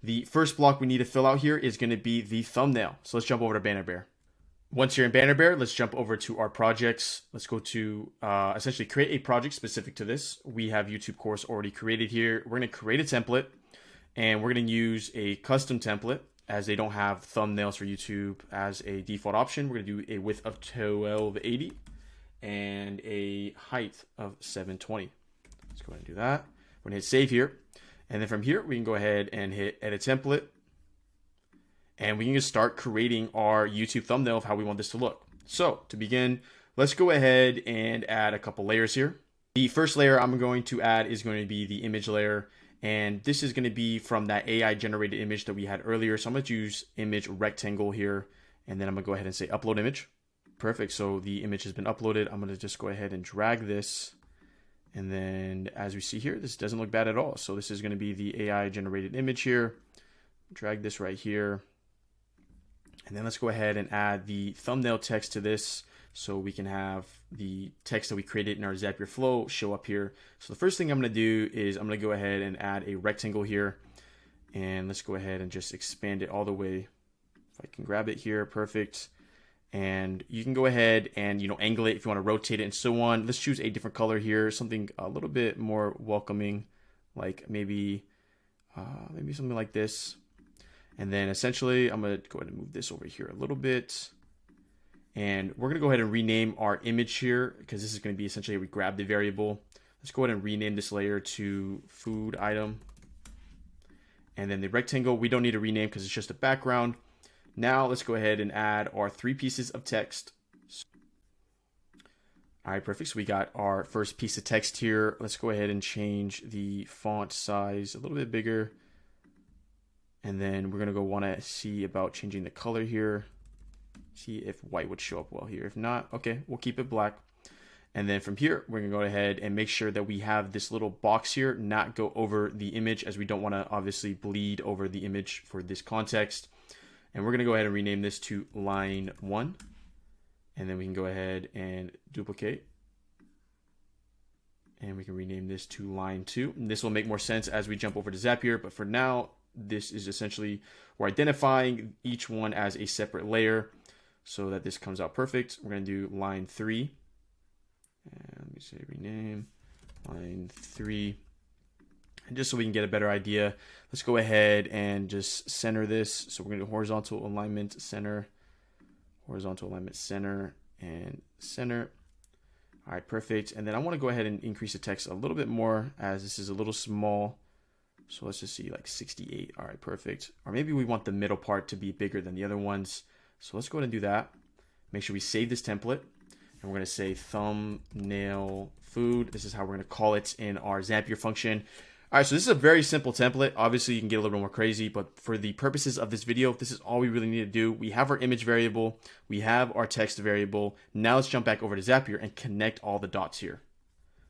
The first block we need to fill out here is going to be the thumbnail. So let's jump over to Banner Bear. Once you're in Banner Bear, let's jump over to our projects. Let's go to essentially create a project specific to this. We have YouTube course already created here. We're going to create a template, and we're going to use a custom template as they don't have thumbnails for YouTube as a default option. We're going to do a width of 1280 and a height of 720. Let's go ahead and do that. We're going to hit save here. And then from here, we can go ahead and hit edit template. And we can just start creating our YouTube thumbnail of how we want this to look. So to begin, let's go ahead and add a couple layers here. The first layer I'm going to add is going to be the image layer. And this is going to be from that AI generated image that we had earlier. So I'm going to use image rectangle here. And then I'm going to go ahead and say upload image. Perfect. So the image has been uploaded. I'm going to just go ahead and drag this. And then as we see here, this doesn't look bad at all. So this is going to be the AI generated image here. Drag this right here. And then let's go ahead and add the thumbnail text to this so we can have the text that we created in our Zapier flow show up here. So the first thing I'm going to do is I'm going to go ahead and add a rectangle here. And let's go ahead and just expand it all the way. If I can grab it here, perfect. And you can go ahead and, angle it if you want to rotate it and so on. Let's choose a different color here, something a little bit more welcoming, like maybe something like this. And then essentially, I'm going to go ahead and move this over here a little bit. And we're going to go ahead and rename our image here because this is going to be essentially we grab the variable. Let's go ahead and rename this layer to food item. And then the rectangle, we don't need to rename because it's just a background. Now let's go ahead and add our 3 pieces of text. All right, perfect. So we got our first piece of text here. Let's go ahead and change the font size a little bit bigger. And then we're going to want to see about changing the color here. See if white would show up well here. If not, okay, we'll keep it black. And then from here, we're going to go ahead and make sure that we have this little box here, not go over the image, as we don't want to obviously bleed over the image for this context. And we're going to go ahead and rename this to line 1. And then we can go ahead and duplicate. And we can rename this to line 2. And this will make more sense as we jump over to Zapier. But for now, this is essentially, we're identifying each one as a separate layer so that this comes out perfect. We're going to do line 3. And let me say rename line 3. And just so we can get a better idea, let's go ahead and just center this. So we're going to do horizontal alignment center, and center. All right, perfect. And then I want to go ahead and increase the text a little bit more as this is a little small. So let's just see like 68. All right, perfect. Or maybe we want the middle part to be bigger than the other ones. So let's go ahead and do that. Make sure we save this template. And we're going to say thumbnail food. This is how we're going to call it in our Zapier function. All right, so this is a very simple template. Obviously, you can get a little bit more crazy, but for the purposes of this video, this is all we really need to do. We have our image variable. We have our text variable. Now let's jump back over to Zapier and connect all the dots here.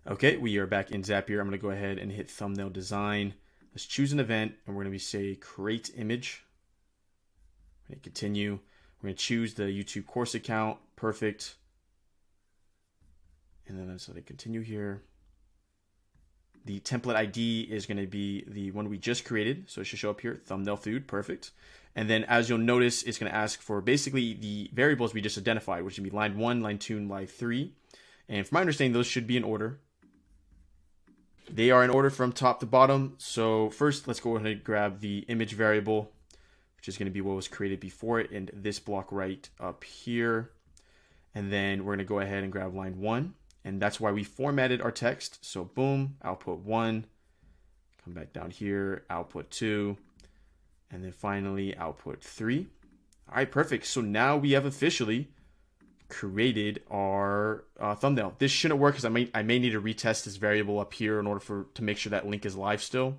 Okay, we are back in Zapier. I'm going to go ahead and hit thumbnail design. Let's choose an event, and we're going to say create image. We're going to continue. We're going to choose the YouTube course account. Perfect. And then let's let it continue here. The template ID is going to be the one we just created. So it should show up here, thumbnail food, perfect. And then as you'll notice, it's going to ask for basically the variables we just identified, which would be line 1, line 2, and line 3. And from my understanding, those should be in order. They are in order from top to bottom. So first, let's go ahead and grab the image variable, which is going to be what was created before it, and this block right up here. And then we're going to go ahead and grab line 1. And that's why we formatted our text. So boom, output 1, come back down here, output 2, and then finally output 3. All right, perfect. So now we have officially created our thumbnail. This shouldn't work because I may need to retest this variable up here in order to make sure that link is live still.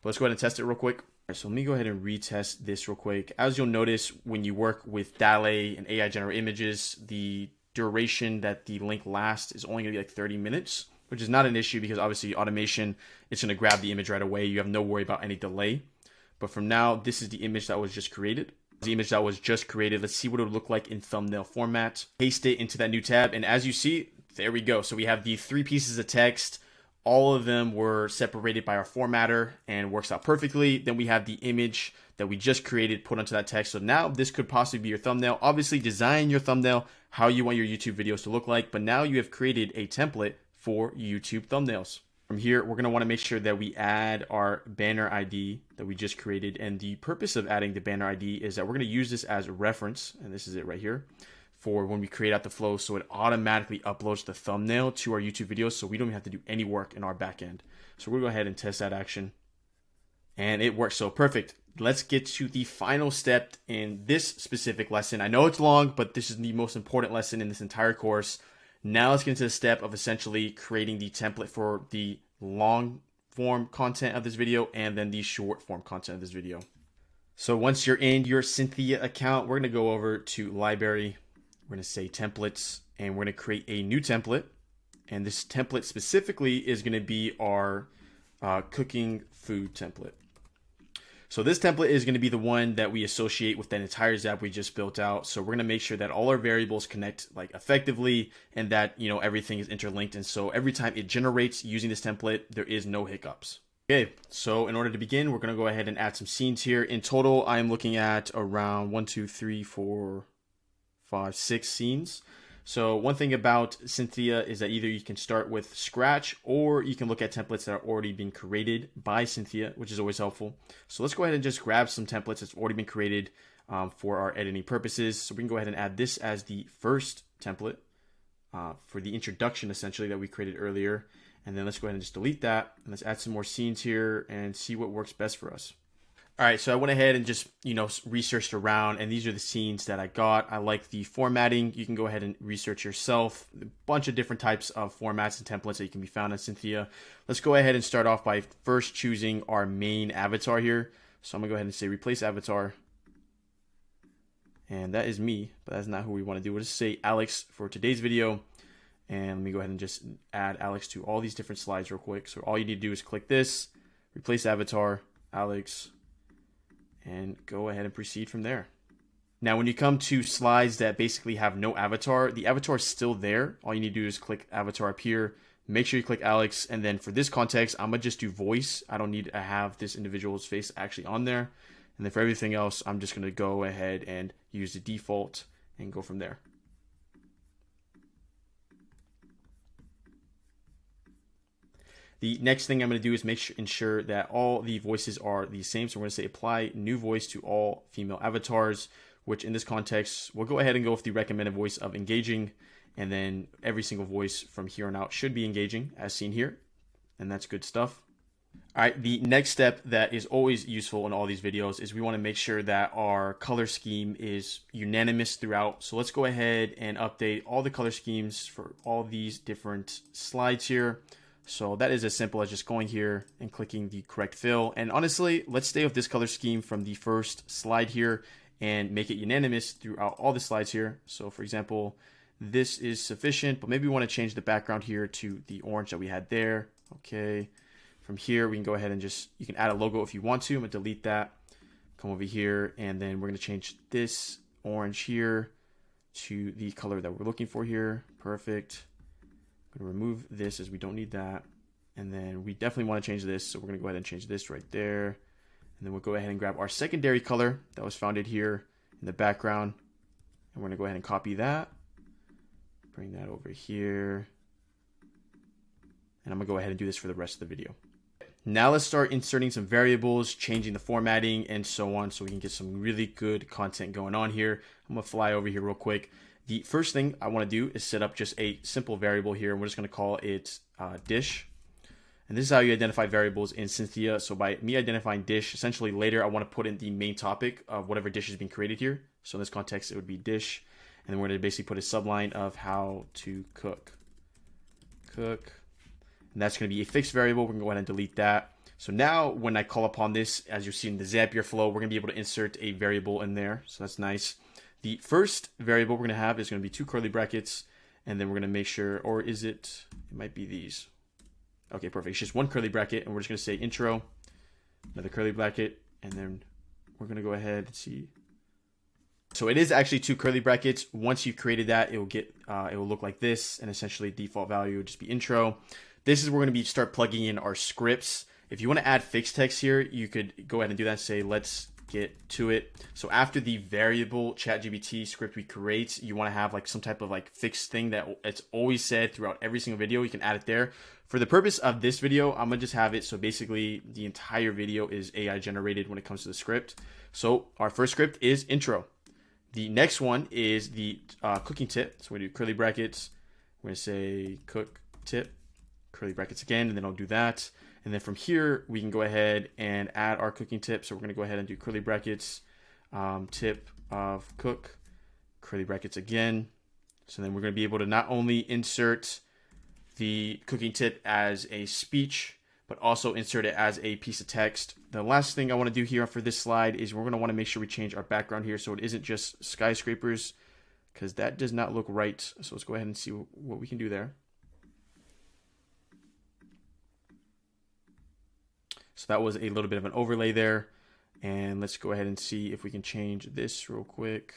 But let's go ahead and test it real quick. All right, so let me go ahead and retest this real quick. As you'll notice, when you work with DALL-E and AI generated images, the duration that the link lasts is only going to be like 30 minutes, which is not an issue because obviously automation, it's going to grab the image right away. You have no worry about any delay. But from now, this is the image that was just created. The image that was just created. Let's see what it would look like in thumbnail format. Paste it into that new tab. And as you see, there we go. So we have the 3 pieces of text all of them were separated by our formatter and works out perfectly. Then we have the image that we just created put onto that text. So now this could possibly be your thumbnail. Obviously design your thumbnail how you want your YouTube videos to look like, but now you have created a template for YouTube thumbnails. From here, we're going to want to make sure that we add our banner ID that we just created. And the purpose of adding the banner ID is that we're going to use this as a reference. And this is it right here for when we create out the flow. So it automatically uploads the thumbnail to our YouTube videos. So we don't even have to do any work in our backend. So we'll go ahead and test that action. And it works. So perfect. Let's get to the final step in this specific lesson. I know it's long, but this is the most important lesson in this entire course. Now let's get into the step of essentially creating the template for the long form content of this video and then the short form content of this video. So once you're in your Cynthia account, we're going to go over to library. We're going to say templates and we're going to create a new template. And this template specifically is going to be our cooking food template. So this template is going to be the one that we associate with that entire Zap we just built out. So we're going to make sure that all our variables connect like effectively and that, you know, everything is interlinked. And so every time it generates using this template, there is no hiccups. Okay, so in order to begin, we're going to go ahead and add some scenes here. In total, I'm looking at around 1, 2, 3, 4, 5, 6 scenes. So one thing about Cynthia is that either you can start with scratch or you can look at templates that are already being created by Cynthia, which is always helpful. So let's go ahead and just grab some templates that's already been created for our editing purposes. So we can go ahead and add this as the first template for the introduction, essentially, that we created earlier. And then let's go ahead and just delete that. And let's add some more scenes here and see what works best for us. All right, so I went ahead and just, researched around, and these are the scenes that I got. I like the formatting. You can go ahead and research yourself. A bunch of different types of formats and templates that you can be found in Cynthia. Let's go ahead and start off by first choosing our main avatar here. So I'm gonna go ahead and say replace avatar. And that is me, but that's not who we want to do. We'll just say Alex for today's video. And let me go ahead and just add Alex to all these different slides real quick. So all you need to do is click this, replace avatar, Alex, and go ahead and proceed from there. Now, when you come to slides that basically have no avatar, the avatar is still there. All you need to do is click avatar up here, make sure you click Alex. And then for this context, I'm gonna just do voice. I don't need to have this individual's face actually on there. And then for everything else, I'm just gonna go ahead and use the default and go from there. The next thing I'm going to do is ensure that all the voices are the same. So we're going to say apply new voice to all female avatars, which in this context, we'll go ahead and go with the recommended voice of engaging. And then every single voice from here on out should be engaging as seen here. And that's good stuff. All right, the next step that is always useful in all these videos is we want to make sure that our color scheme is unanimous throughout. So let's go ahead and update all the color schemes for all these different slides here. So that is as simple as just going here and clicking the correct fill. And honestly, let's stay with this color scheme from the first slide here and make it unanimous throughout all the slides here. So for example, this is sufficient, but maybe we want to change the background here to the orange that we had there. Okay. From here, we can go ahead and you can add a logo if you want to. I'm going to delete that. Come over here, and then we're going to change this orange here to the color that we're looking for here. Perfect. Going to remove this as we don't need that. And then we definitely want to change this. So we're going to go ahead and change this right there. And then we'll go ahead and grab our secondary color that was founded here in the background. And we're going to go ahead and copy that. Bring that over here. And I'm going to go ahead and do this for the rest of the video. Now let's start inserting some variables, changing the formatting and so on, so we can get some really good content going on here. I'm going to fly over here real quick. The first thing I want to do is set up just a simple variable here, and we're just going to call it dish. And this is how you identify variables in Cynthia. So by me identifying dish, essentially later I want to put in the main topic of whatever dish is being created here. So in this context, it would be dish. And then we're going to basically put a subline of how to cook. Cook. And that's going to be a fixed variable. We're going to go ahead and delete that. So now when I call upon this, as you see in the Zapier flow, we're going to be able to insert a variable in there. So that's nice. The first variable we're going to have is going to be 2 curly brackets. And then we're going to make sure, or is it might be these. Okay, perfect. It's just 1 curly bracket. And we're just going to say intro, another curly bracket. And then we're going to go ahead and see. So it is actually 2 curly brackets. Once you've created that, it will look like this. And essentially default value would just be intro. this is where we're going to be start plugging in our scripts. If you want to add fixed text here, you could go ahead and do that. Say, let's get to it. So after the variable ChatGPT script we create, you want to have like some type of like fixed thing that it's always said throughout every single video. You can add it there. For the purpose of this video, I'm gonna just have it so basically the entire video is AI generated when it comes to the script. So our first script is intro. The next one is the cooking tip. So we do curly brackets. We're gonna say cook tip, curly brackets again, and then I'll do that. And then from here, we can go ahead and add our cooking tip. So we're gonna go ahead and do curly brackets, tip of cook, curly brackets again. So then we're gonna be able to not only insert the cooking tip as a speech, but also insert it as a piece of text. The last thing I want to do here for this slide is we're going to want to make sure we change our background here so it isn't just skyscrapers, because that does not look right. So let's go ahead and see what we can do there. So that was a little bit of an overlay there. And let's go ahead and see if we can change this real quick.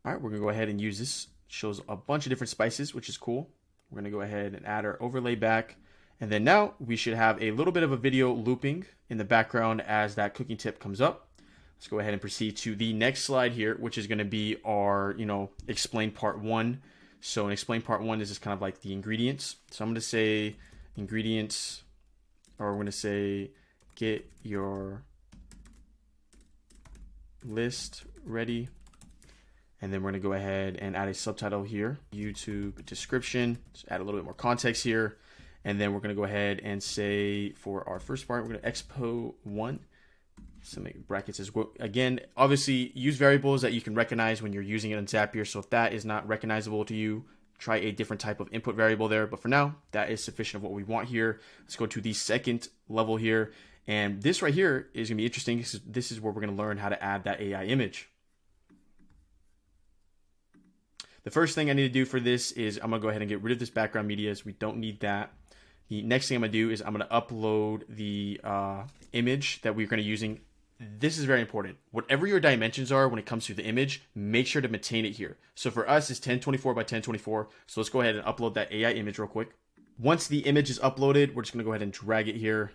All right, we're going to go ahead and use this. It shows a bunch of different spices, which is cool. We're going to go ahead and add our overlay back. And then now we should have a little bit of a video looping in the background as that cooking tip comes up. Let's go ahead and proceed to the next slide here, which is going to be our, explain part 1. So in explain part 1 is just kind of like the ingredients. So I'm going to say ingredients, or we're going to say get your list ready. And then we're going to go ahead and add a subtitle here, YouTube description, just add a little bit more context here. And then we're going to go ahead and say for our first part, we're going to expo 1. So make brackets as well. Again, obviously use variables that you can recognize when you're using it in Zapier. So if that is not recognizable to you, try a different type of input variable there. But for now, that is sufficient of what we want here. Let's go to the second level here. And this right here is going to be interesting because this is where we're going to learn how to add that AI image. The first thing I need to do for this is I'm going to go ahead and get rid of this background media, as we don't need that. The next thing I'm going to do is I'm going to upload the image that we're going to be using. This is very important. Whatever your dimensions are when it comes to the image, make sure to maintain it here. So for us, it's 1024 by 1024. So let's go ahead and upload that AI image real quick. Once the image is uploaded, we're just going to go ahead and drag it here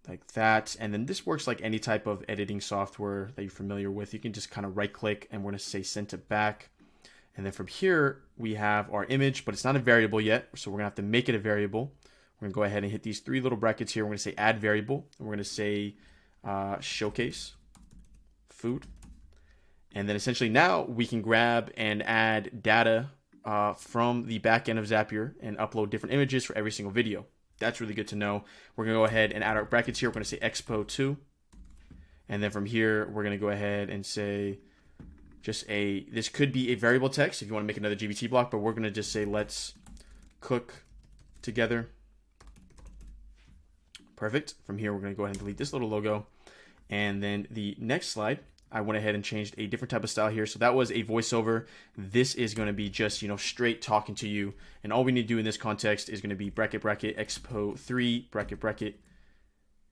like that. And then this works like any type of editing software that you're familiar with. You can just kind of right click and we're going to say send to back. And then from here, we have our image, but it's not a variable yet. So we're gonna have to make it a variable. We're gonna go ahead and hit these 3 little brackets here. We're gonna say add variable, and we're gonna say showcase food. And then essentially now we can grab and add data from the back end of Zapier and upload different images for every single video. That's really good to know. We're gonna go ahead and add our brackets here. We're gonna say expo 2. And then from here, we're gonna go ahead and say, this could be a variable text if you want to make another GPT block, but we're going to just say, let's cook together. Perfect. From here, we're going to go ahead and delete this little logo. And then the next slide, I went ahead and changed a different type of style here. So that was a voiceover. This is going to be just, straight talking to you. And all we need to do in this context is going to be bracket, bracket, expo 3, bracket, bracket.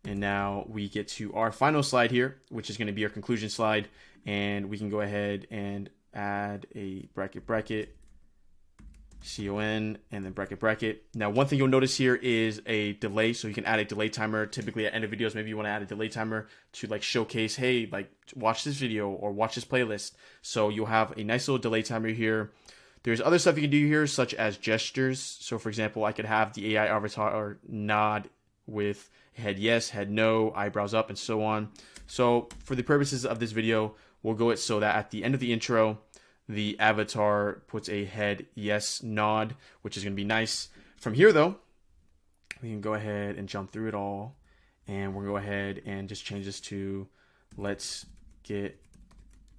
And now we get to our final slide here, which is going to be our conclusion slide. And we can go ahead and add a bracket, bracket, CON, and then bracket, bracket. Now, one thing you'll notice here is a delay. So you can add a delay timer. Typically at end of videos, maybe you want to add a delay timer to like showcase, hey, like watch this video or watch this playlist. So you'll have a nice little delay timer here. There's other stuff you can do here, such as gestures. So for example, I could have the AI avatar nod with head yes, head no, eyebrows up, and so on. So for the purposes of this video, we'll go it so that at the end of the intro, the avatar puts a head yes nod, which is going to be nice. From here, though, we can go ahead and jump through it all. And we'll go ahead and just change this to let's get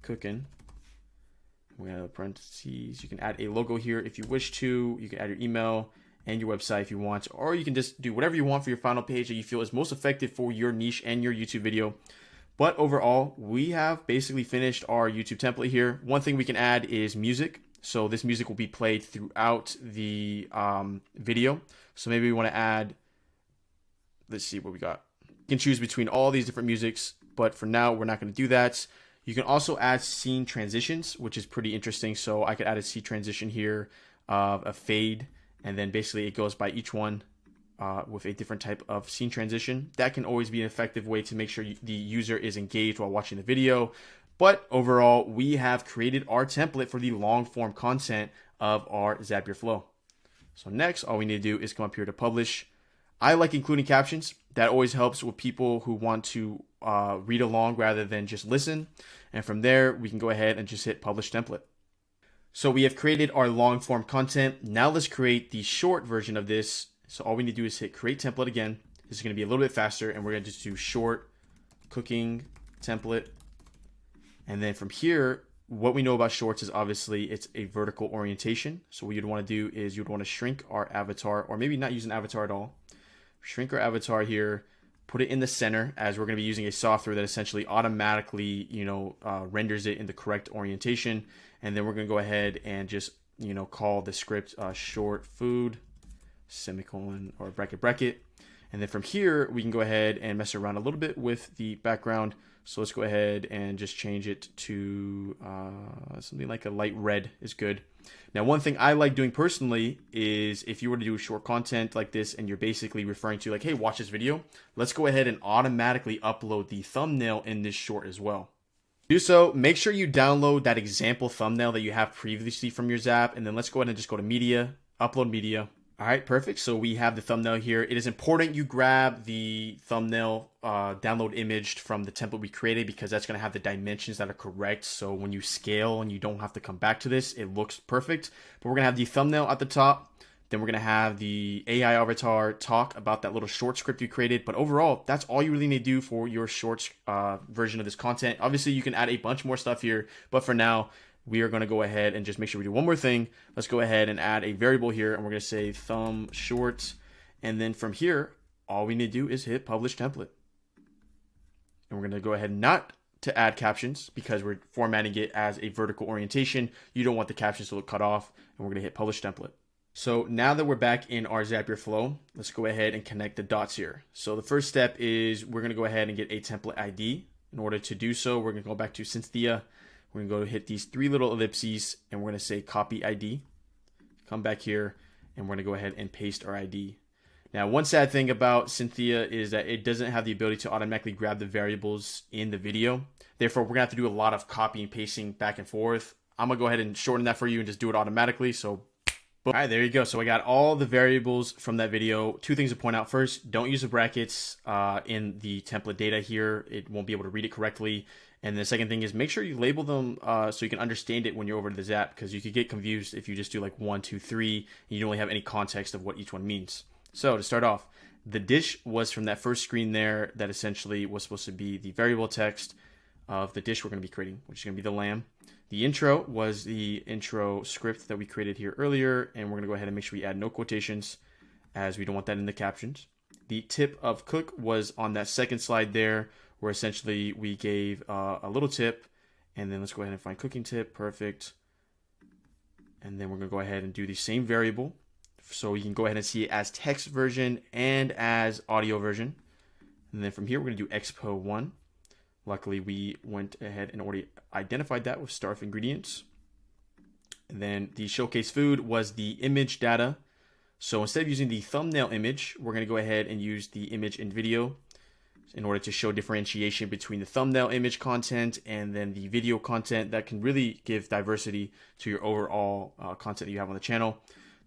cooking. We have parentheses. You can add a logo here if you wish to. You can add your email and your website if you want, or you can just do whatever you want for your final page that you feel is most effective for your niche and your YouTube video. But overall, we have basically finished our YouTube template here. One thing we can add is music. So this music will be played throughout the video. So maybe we want to add, let's see what we got. You can choose between all these different musics, but for now, we're not going to do that. You can also add scene transitions, which is pretty interesting. So I could add a scene transition here of a fade, and then basically it goes by each one. with a different type of scene transition. That can always be an effective way to make sure the user is engaged while watching the video. But overall, we have created our template for the long form content of our Zapier Flow. So next, all we need to do is come up here to publish. I like including captions. That always helps with people who want to read along rather than just listen. And from there, we can go ahead and just hit publish template. So we have created our long form content. Now let's create the short version of this. So all we need to do is hit create template again. This is going to be a little bit faster, and we're going to just do short cooking template. And then from here, what we know about shorts is obviously it's a vertical orientation. So what you'd want to do is you'd want to shrink our avatar, or maybe not use an avatar at all. Shrink our avatar here, put it in the center, as we're going to be using a software that essentially automatically, renders it in the correct orientation. And then we're going to go ahead and just, call the script short food, semicolon, or bracket. And then from here, we can go ahead and mess around a little bit with the background. So let's go ahead and just change it to something like a light red is good. Now, one thing I like doing personally is if you were to do short content like this and you're basically referring to like, hey, watch this video, let's go ahead and automatically upload the thumbnail in this short as well. To do so, make sure you download that example thumbnail that you have previously from your Zap, and then let's go ahead and just go to media, upload media. All right, perfect. So we have the thumbnail here. It is important you grab the thumbnail download image from the template we created, because that's going to have the dimensions that are correct. So when you scale and you don't have to come back to this, it looks perfect. But we're going to have the thumbnail at the top. Then we're going to have the AI avatar talk about that little short script you created. But overall, that's all you really need to do for your shorts version of this content. Obviously, you can add a bunch more stuff here, but for now, we are going to go ahead and just make sure we do one more thing. Let's go ahead and add a variable here, and we're going to say thumb short. And then from here, all we need to do is hit publish template. And we're going to go ahead not to add captions because we're formatting it as a vertical orientation. You don't want the captions to look cut off, and we're going to hit publish template. So now that we're back in our Zapier Flow, let's go ahead and connect the dots here. So the first step is we're going to go ahead and get a template ID. In order to do so, we're going to go back to Cynthia. We're going to go hit these three little ellipses, and we're going to say copy ID. Come back here, and we're going to go ahead and paste our ID. Now, one sad thing about Cynthia is that it doesn't have the ability to automatically grab the variables in the video. Therefore, we're going to have to do a lot of copy and pasting back and forth. I'm going to go ahead and shorten that for you and just do it automatically. So, boom. All right, there you go. So I got all the variables from that video. Two things to point out. First, don't use the brackets in the template data here. It won't be able to read it correctly. And the second thing is make sure you label them so you can understand it when you're over to the Zap, because you could get confused if you just do like 1, 2, 3, and you don't really have any context of what each one means. So to start off, the dish was from that first screen there that essentially was supposed to be the variable text of the dish we're going to be creating, which is going to be the lamb. The intro was the intro script that we created here earlier, and we're going to go ahead and make sure we add no quotations as we don't want that in the captions. The tip of cook was on that second slide there, where essentially we gave a little tip, and then let's go ahead and find cooking tip, perfect. And then we're gonna go ahead and do the same variable. So you can go ahead and see it as text version and as audio version. And then from here, we're gonna do expo 1. Luckily, we went ahead and already identified that with Starf Ingredients. And then the showcase food was the image data. So instead of using the thumbnail image, we're gonna go ahead and use the image in video in order to show differentiation between the thumbnail image content and then the video content that can really give diversity to your overall content that you have on the channel.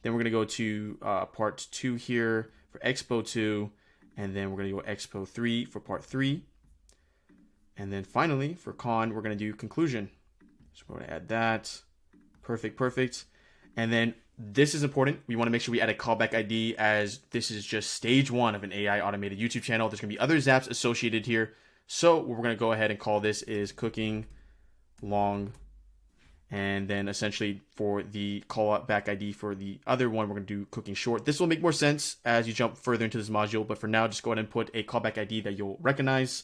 Then we're going to go to part 2 here for Expo 2, and then we're going to go Expo 3 for part 3. And then finally for Con, we're going to do conclusion. So we're going to add that. Perfect. And then this is important. We want to make sure we add a callback ID, as this is just stage 1 of an AI automated YouTube channel. There's going to be other Zaps associated here. So what we're going to go ahead and call this is cooking long. And then essentially for the callback ID for the other one, we're going to do cooking short. This will make more sense as you jump further into this module. But for now, just go ahead and put a callback ID that you'll recognize.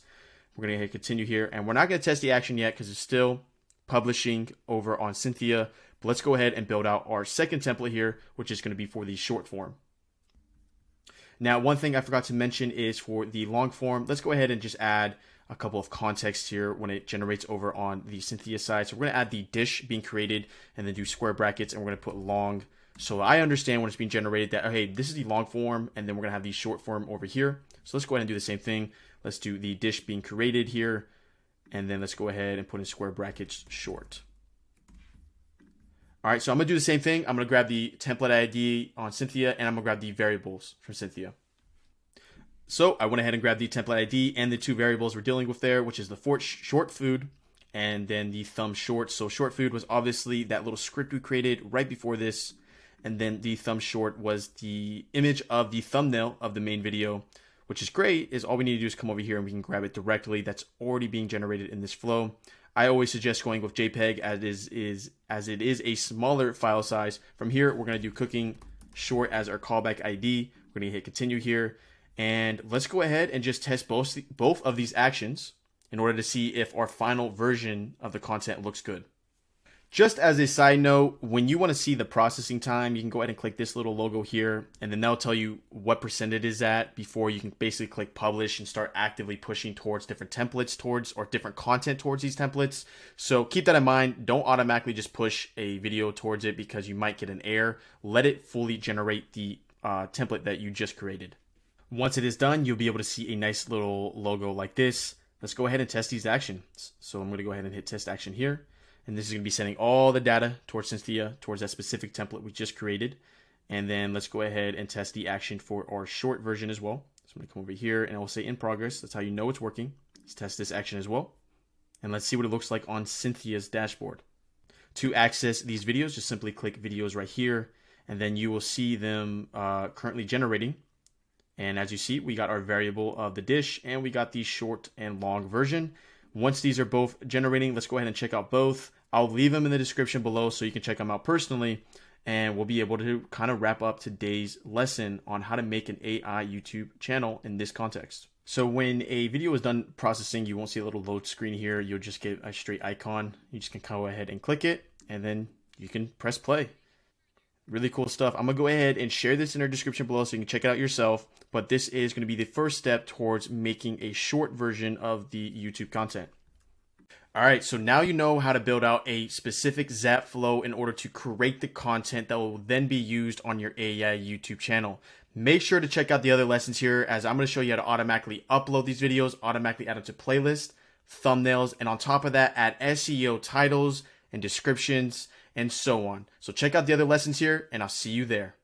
We're going to hit continue here. And we're not going to test the action yet because it's still publishing over on Cynthia. But let's go ahead and build out our second template here, which is going to be for the short form. Now, one thing I forgot to mention is for the long form, let's go ahead and just add a couple of contexts here when it generates over on the Cynthia side. So we're going to add the dish being created and then do square brackets, and we're going to put long So I understand when it's being generated that, hey, this is the long form, and then we're gonna have the short form over here. So let's go ahead and do the same thing. Let's do the dish being created here, and then let's go ahead and put in square brackets short. All right, so I'm gonna do the same thing. I'm gonna grab the template ID on Cynthia, and I'm gonna grab the variables from Cynthia. So I went ahead and grabbed the template ID and the two variables we're dealing with there, which is the short food and then the thumb short. So short food was obviously that little script we created right before this. And then the thumb short was the image of the thumbnail of the main video, which is great. Is all we need to do is come over here and we can grab it directly. That's already being generated in this flow. I always suggest going with JPEG as it is a smaller file size. From here, we're going to do cooking short as our callback ID. We're going to hit continue here. And let's go ahead and just test both of these actions in order to see if our final version of the content looks good. Just as a side note, when you want to see the processing time, you can go ahead and click this little logo here, and then that'll tell you what percent it is at before you can basically click publish and start actively pushing towards different templates or different content towards these templates. So keep that in mind. Don't automatically just push a video towards it because you might get an error. Let it fully generate the template that you just created. Once it is done, you'll be able to see a nice little logo like this. Let's go ahead and test these actions. So I'm going to go ahead and hit test action here. And this is going to be sending all the data towards Cynthia, towards that specific template we just created. And then let's go ahead and test the action for our short version as well. So I'm going to come over here and I will say in progress. That's how you know it's working. Let's test this action as well. And let's see what it looks like on Cynthia's dashboard. To access these videos, just simply click videos right here. And then you will see them currently generating. And as you see, we got our variable of the dish and we got the short and long version. Once these are both generating, let's go ahead and check out both. I'll leave them in the description below so you can check them out personally. And we'll be able to kind of wrap up today's lesson on how to make an AI YouTube channel in this context. So when a video is done processing, you won't see a little load screen here. You'll just get a straight icon. You just can go ahead and click it and then you can press play. Really cool stuff. I'm going to go ahead and share this in our description below so you can check it out yourself. But this is going to be the first step towards making a short version of the YouTube content. All right, so now you know how to build out a specific Zapflow in order to create the content that will then be used on your AI YouTube channel. Make sure to check out the other lessons here as I'm going to show you how to automatically upload these videos, automatically add them to playlists, thumbnails, and on top of that, add SEO titles and descriptions and so on. So check out the other lessons here and I'll see you there.